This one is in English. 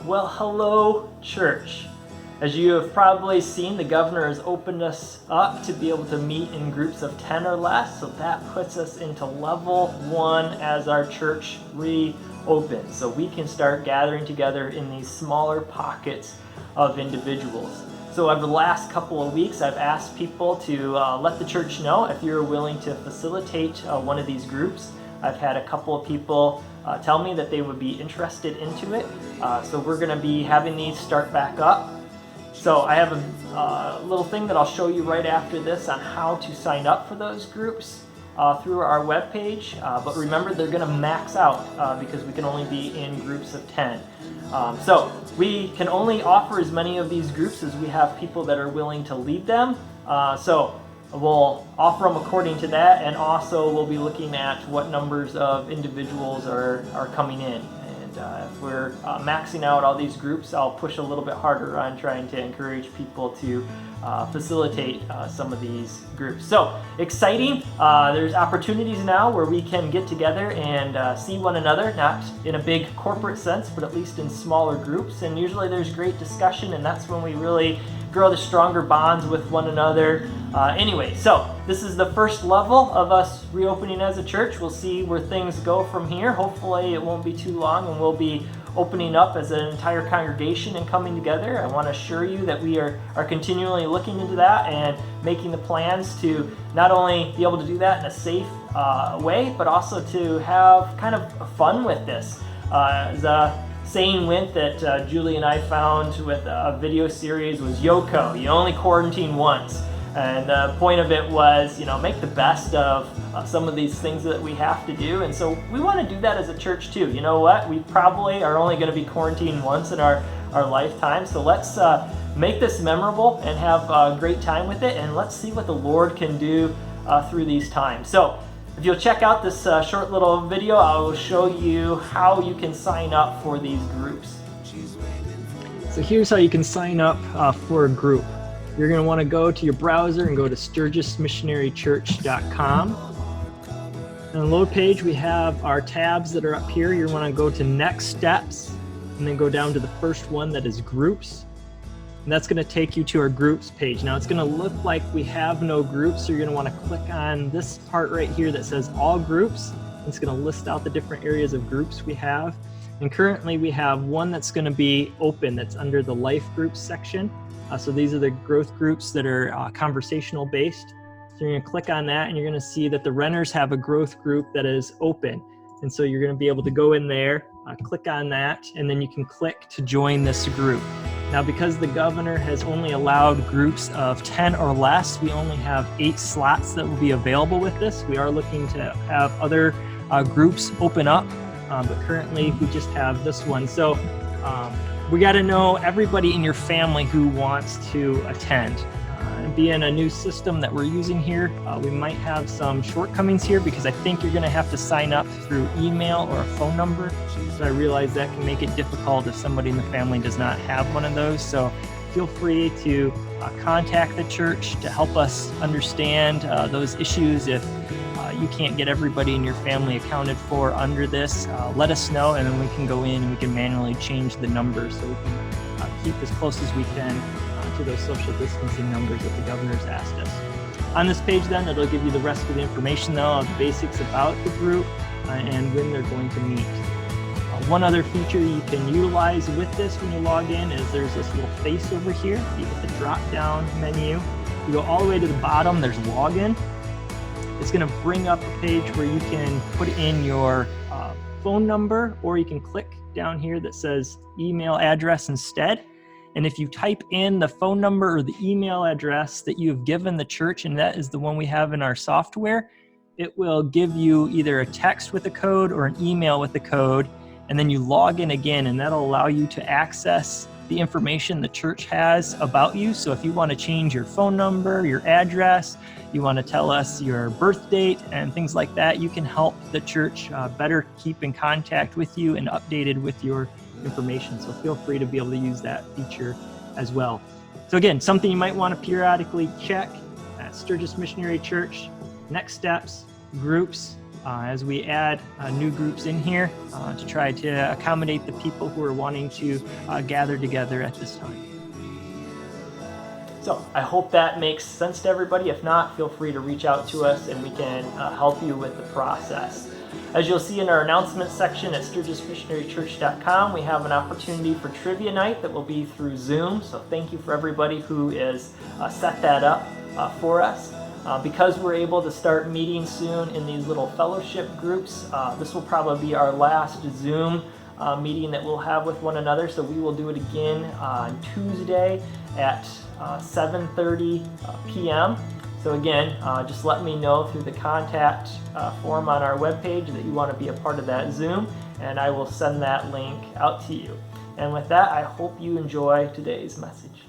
Well, hello, church. As you have probably seen, the governor has opened us up to be able to meet in groups of 10 or less, so that puts us into level 1 as our church reopens. So we can start gathering together in these smaller pockets of individuals. So over the last couple of weeks, I've asked people to let the church know if you're willing to facilitate one of these groups. I've had a couple of people tell me that they would be interested into it. So we're going to be having these start back up. So I have a little thing that I'll show you right after this on how to sign up for those groups through our webpage. But remember, they're going to max out because we can only be in groups of 10. So we can only offer as many of these groups as we have people that are willing to lead them. So we'll offer them according to that, and also we'll be looking at what numbers of individuals are coming in. And if we're maxing out all these groups, I'll push a little bit harder on trying to encourage people to facilitate some of these groups. So exciting. There's opportunities now where we can get together and see one another, not in a big corporate sense, but at least in smaller groups. And usually there's great discussion, and that's when we really grow the stronger bonds with one another. Anyway, so this is the first level of us reopening as a church. We'll see where things go from here. Hopefully it won't be too long, and we'll be opening up as an entire congregation and coming together. I want to assure you that we are continually looking into that and making the plans to not only be able to do that in a safe way, but also to have kind of fun with this. The saying went that Julie and I found with a video series was YOCO, you only quarantine once. And the point of it was, make the best of some of these things that we have to do. And so we want to do that as a church too. You know what? We probably are only going to be quarantined once in our lifetime. So let's make this memorable and have a great time with it. And let's see what the Lord can do through these times. So if you'll check out this short little video, I will show you how you can sign up for these groups. So here's how you can sign up for a group. You're going to want to go to your browser and go to sturgismissionarychurch.com. On the load page, we have our tabs that are up here. You want to go to Next Steps and then go down to the first one that is Groups. And that's going to take you to our Groups page. Now it's going to look like we have no groups, so you're going to want to click on this part right here that says All Groups. It's going to list out the different areas of groups we have. And currently we have one that's going to be open that's under the Life Groups section. So these are the growth groups that are conversational based. So you're going to click on that and you're going to see that the renters have a growth group that is open. And so you're going to be able to go in there, click on that, and then you can click to join this group. Now, because the governor has only allowed groups of 10 or less, we only have 8 slots that will be available with this. We are looking to have other groups open up, but currently we just have this one. So we got to know everybody in your family who wants to attend. And being a new system that we're using here, we might have some shortcomings here because I think you're going to have to sign up through email or a phone number. So I realize that can make it difficult if somebody in the family does not have one of those. So feel free to contact the church to help us understand those issues. If you can't get everybody in your family accounted for under this, let us know, and then we can go in and we can manually change the numbers so we can keep as close as we can to those social distancing numbers that the governor's asked us. On this page then, it'll give you the rest of the information though, of the basics about the group and when they're going to meet. One other feature you can utilize with this when you log in is there's this little face over here. You hit the drop down menu, you go all the way to the bottom, there's login. It's going to bring up a page where you can put in your phone number, or you can click down here that says email address instead. And if you type in the phone number or the email address that you've given the church, and that is the one we have in our software, it will give you either a text with a code or an email with the code, and then you log in again, and that'll allow you to access the information the church has about you. So if you want to change your phone number, your address, you want to tell us your birth date and things like that, you can help the church better keep in contact with you and updated with your information. So feel free to be able to use that feature as well. So again, something you might want to periodically check at Sturgis Missionary Church, Next Steps, Groups, as we add new groups in here to try to accommodate the people who are wanting to gather together at this time. So I hope that makes sense to everybody. If not, feel free to reach out to us and we can help you with the process. As you'll see in our announcements section at sturgismissionarychurch.com, we have an opportunity for trivia night that will be through Zoom. So thank you for everybody who is set that up for us. Because we're able to start meeting soon in these little fellowship groups, this will probably be our last Zoom meeting that we'll have with one another. So we will do it again on Tuesday at 7:30 p.m. So again, just let me know through the contact form on our webpage that you want to be a part of that Zoom, and I will send that link out to you. And with that, I hope you enjoy today's message.